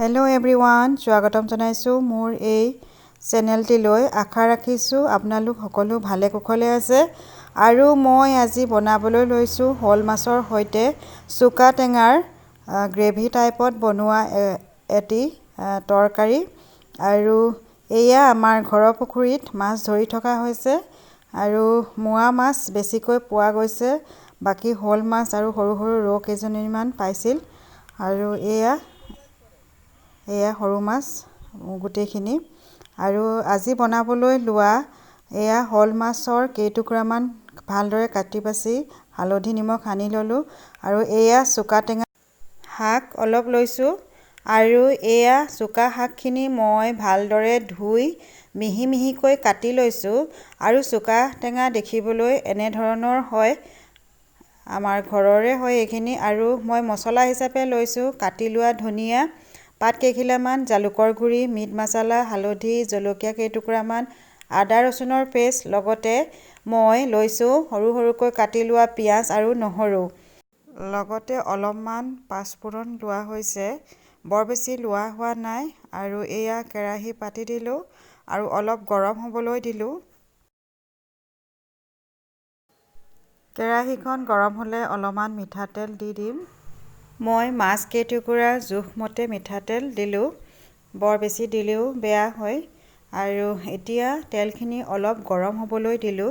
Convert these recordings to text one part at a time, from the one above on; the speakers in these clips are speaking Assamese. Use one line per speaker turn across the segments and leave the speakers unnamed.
হেল্ল' এভৰিৱান, স্বাগতম জনাইছোঁ মোৰ এই চেনেলটিলৈ। আশা ৰাখিছোঁ আপোনালোক সকলো ভালে কুশলে আছে। আৰু মই আজি বনাবলৈ লৈছোঁ শ'ল মাছৰ সৈতে চুকা টেঙাৰ গ্ৰেভি টাইপত বনোৱা এটি তৰকাৰী। আৰু এয়া আমাৰ ঘৰৰ পুখুৰীত মাছ ধৰি থকা হৈছে আৰু মোৱা মাছ বেছিকৈ পোৱা গৈছে। বাকী শ'ল মাছ আৰু সৰু সৰু ৰৌ কেইজনীমান পাইছিল। আৰু এয়া সৰু মাছ গোটেইখিনি। আৰু আজি বনাবলৈ লোৱা এয়া শ'ল মাছৰ কেইটুকুৰামান ভালদৰে কাটি বাছি হালধি নিমখ সানি ল'লোঁ। আৰু এয়া চুকা টেঙা শাক অলপ লৈছোঁ। আৰু এয়া চুকা শাকখিনি মই ভালদৰে ধুই মিহি মিহিকৈ কাটি লৈছোঁ। আৰু চুকা টেঙা দেখিবলৈ এনেধৰণৰ হয়, আমাৰ ঘৰৰে হয় এইখিনি। আৰু মই মছলা হিচাপে লৈছোঁ কাটি লোৱা ধনিয়া পাত কেইখিলামান, জালুকৰ গুড়ি, মিট মছলা, হালধি, জলকীয়া কেইটুকুৰামান, আদা ৰচুনৰ পেষ্ট, লগতে মই লৈছোঁ সৰু সৰুকৈ কাটি লোৱা পিঁয়াজ আৰু নহৰু। লগতে অলপমান পাঁচফোৰণ লোৱা হৈছে, বৰ বেছি লোৱা হোৱা নাই। আৰু এয়া কেৰাহী পাতি দিলোঁ আৰু অলপ গৰম হ'বলৈ দিলোঁ। কেৰাহীখন গৰম হ'লে অলপমান মিঠাতেল দি দিম। মই মাছ কেইটুকুৰাৰ জোখমতে মিঠাতেল দিলোঁ, বৰ বেছি দিলেও বেয়া হয়। আৰু এতিয়া তেলখিনি অলপ গৰম হ'বলৈ দিলোঁ।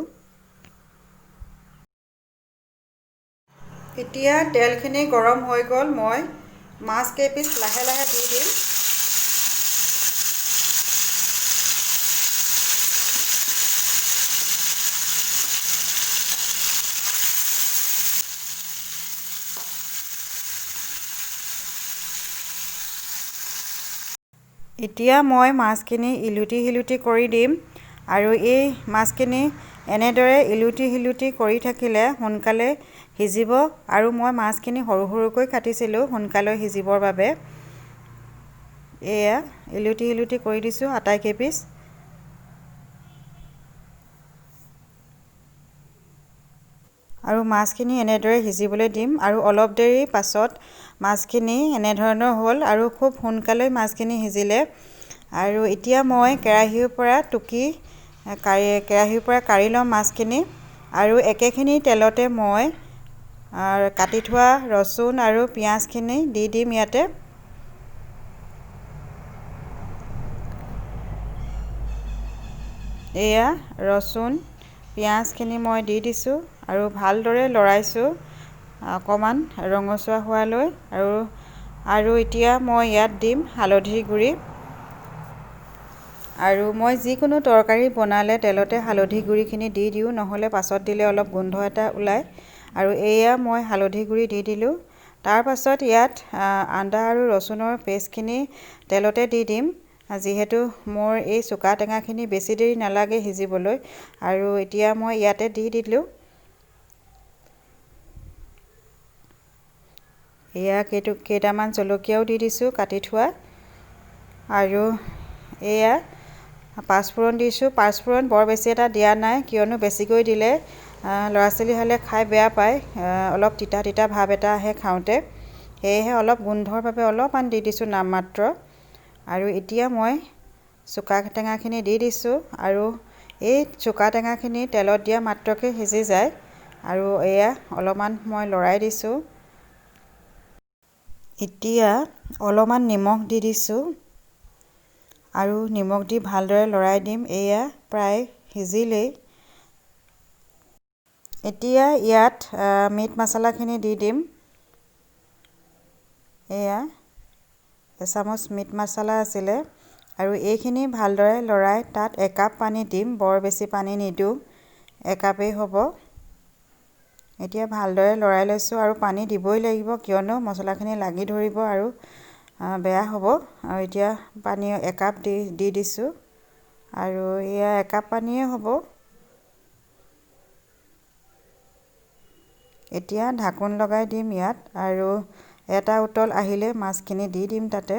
এতিয়া তেলখিনি গৰম হৈ গ'ল, মই মাছ কেইপিচ লাহে লাহে দি দিম। এতিয়া মই মাছখিনি ইলুটি শিলুটি কৰি দিম। আৰু এই মাছখিনি এনেদৰে ইলুটি শিলুটি কৰি থাকিলে সোনকালে সিজিব। আৰু মই মাছখিনি সৰু সৰুকৈ কাটিছিলোঁ সোনকালে সিজিবৰ বাবে। এয়া ইলুটি শিলুটি কৰি দিছোঁ আটাইকেইপিচ। আৰু মাছখিনি এনেদৰে সিজিবলৈ দিম। আৰু অলপ দেৰি পাছত মাছখিনি এনেধৰণৰ হ'ল আৰু খুব সোনকালে মাছখিনি সিজিলে। আৰু এতিয়া মই কেৰাহীৰ পৰা কাঢ়ি ল'ম মাছখিনি। আৰু একেখিনি তেলতে মই কাটি থোৱা ৰচুন আৰু পিঁয়াজখিনি দি দিম ইয়াতে। এয়া ৰচুন পিঁয়াজখিনি মই দি দিছোঁ আৰু ভালদৰে লৰাইছোঁ অকণমান ৰঙচুৱা হোৱালৈ। আৰু এতিয়া মই ইয়াত দিম হালধিৰ গুড়ি। আৰু মই যিকোনো তৰকাৰী বনালে তেলতে হালধি গুড়িখিনি দি দিওঁ, নহ'লে পাছত দিলে অলপ গোন্ধ এটা ওলায়। আৰু এয়া মই হালধি গুড়ি দি দিলোঁ। তাৰ পাছত ইয়াত আদা আৰু ৰচুনৰ পেষ্টখিনি তেলতে দি দিম, যিহেতু মোৰ এই চুকা টেঙাখিনি বেছি দেৰি নালাগে সিজিবলৈ। আৰু এতিয়া মই ইয়াতে দি দিলোঁ। এয়া কেইটামান জলকীয়াও দি দিছোঁ কাটি থোৱা। আৰু এয়া পাঁচফোৰণ দিছোঁ। পাঁচফোৰণ বৰ বেছি এটা দিয়া নাই, কিয়নো বেছিকৈ দিলে ল'ৰা ছোৱালী হ'লে খাই বেয়া পায়, অলপ তিতা তিতা ভাৱ এটা আহে খাওঁতে। সেয়েহে অলপ গোন্ধৰ বাবে অলপমান দি দিছোঁ নামমাত্ৰ। আৰু এতিয়া মই চুকা টেঙাখিনি দি দিছোঁ। আৰু এই চুকা টেঙাখিনি তেলত দিয়া মাত্ৰকে সিজি যায়। আৰু এয়া অলপমান মই লৰাই দিছোঁ। এতিয়া অলপমান নিমখ দি দিছোঁ আৰু নিমখ দি ভালদৰে লৰাই দিম। এয়া প্ৰায় সিজিলেই। এতিয়া ইয়াত মিট মছলাখিনি দি দিম। এয়া এচামুচ মিট মছলা আছিলে। আৰু এইখিনি ভালদৰে লৰাই তাত একাপ পানী দিম, বৰ বেছি পানী নিদিওঁ, একাপেই হ'ব। এতিয়া ভালদৰে লৰাই লৈছোঁ আৰু পানী দিবই লাগিব, কিয়নো মছলাখিনি লাগি ধৰিব আৰু বেয়া হ'ব। আৰু এতিয়া পানী একাপ দি দিছোঁ। আৰু এয়া একাপ পানীয়ে হ'ব। এতিয়া ঢাকোন লগাই দিম ইয়াত। আৰু এটা উতল আহিলে মাছখিনি দি দিম তাতে।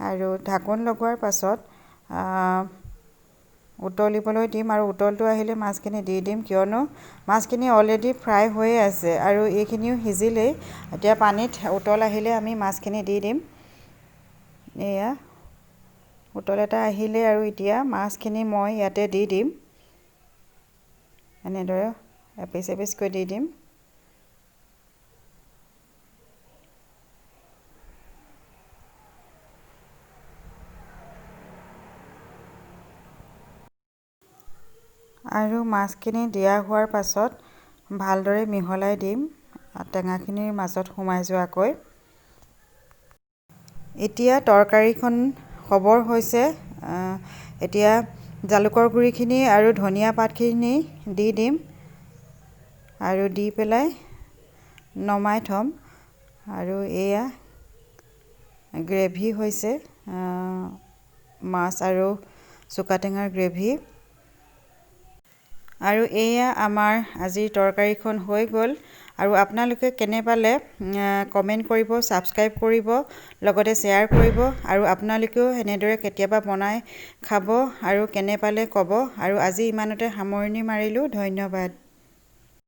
আৰু ঢাকোন লগোৱাৰ পাছত উতলিবলৈ দিম। আৰু উতলটো আহিলে মাছখিনি দি দিম, কিয়নো মাছখিনি অলৰেডি ফ্ৰাই হৈয়ে আছে আৰু এইখিনিও সিজিলেই। এতিয়া পানীত উতল আহিলে আমি মাছখিনি দি দিম। এয়া উতল এটা আহিলে আৰু এতিয়া মাছখিনি মই ইয়াতে দি দিম। এনেদৰে এপিচ এপিচকৈ দি দিম। আৰু মাছখিনি দিয়া হোৱাৰ পাছত ভালদৰে মিহলাই দিম টেঙাখিনিৰ মাজত সোমাই যোৱাকৈ। এতিয়া তৰকাৰীখন হ'বৰ হৈছে। এতিয়া জালুকৰ গুড়িখিনি আৰু ধনিয়া পাতখিনি দি দিম আৰু দি পেলাই নমাই থ'ম। আৰু এয়া গ্ৰেভি হৈছে মাছ আৰু চুকা টেঙাৰ গ্ৰেভি। আৰু এয়া আমাৰ আজিৰ তৰকাৰীখন হৈ গ'ল। আৰু আপোনালোকে কেনে পালে কমেণ্ট কৰিব, ছাবস্ক্ৰাইব কৰিব, লগতে শ্বেয়াৰ কৰিব। আৰু আপোনালোকেও এনেদৰে কেতিয়াবা বনাই খাব আৰু কেনে পালে ক'ব। আৰু আজি ইমানতে সামৰণি মাৰিলোঁ। ধন্যবাদ।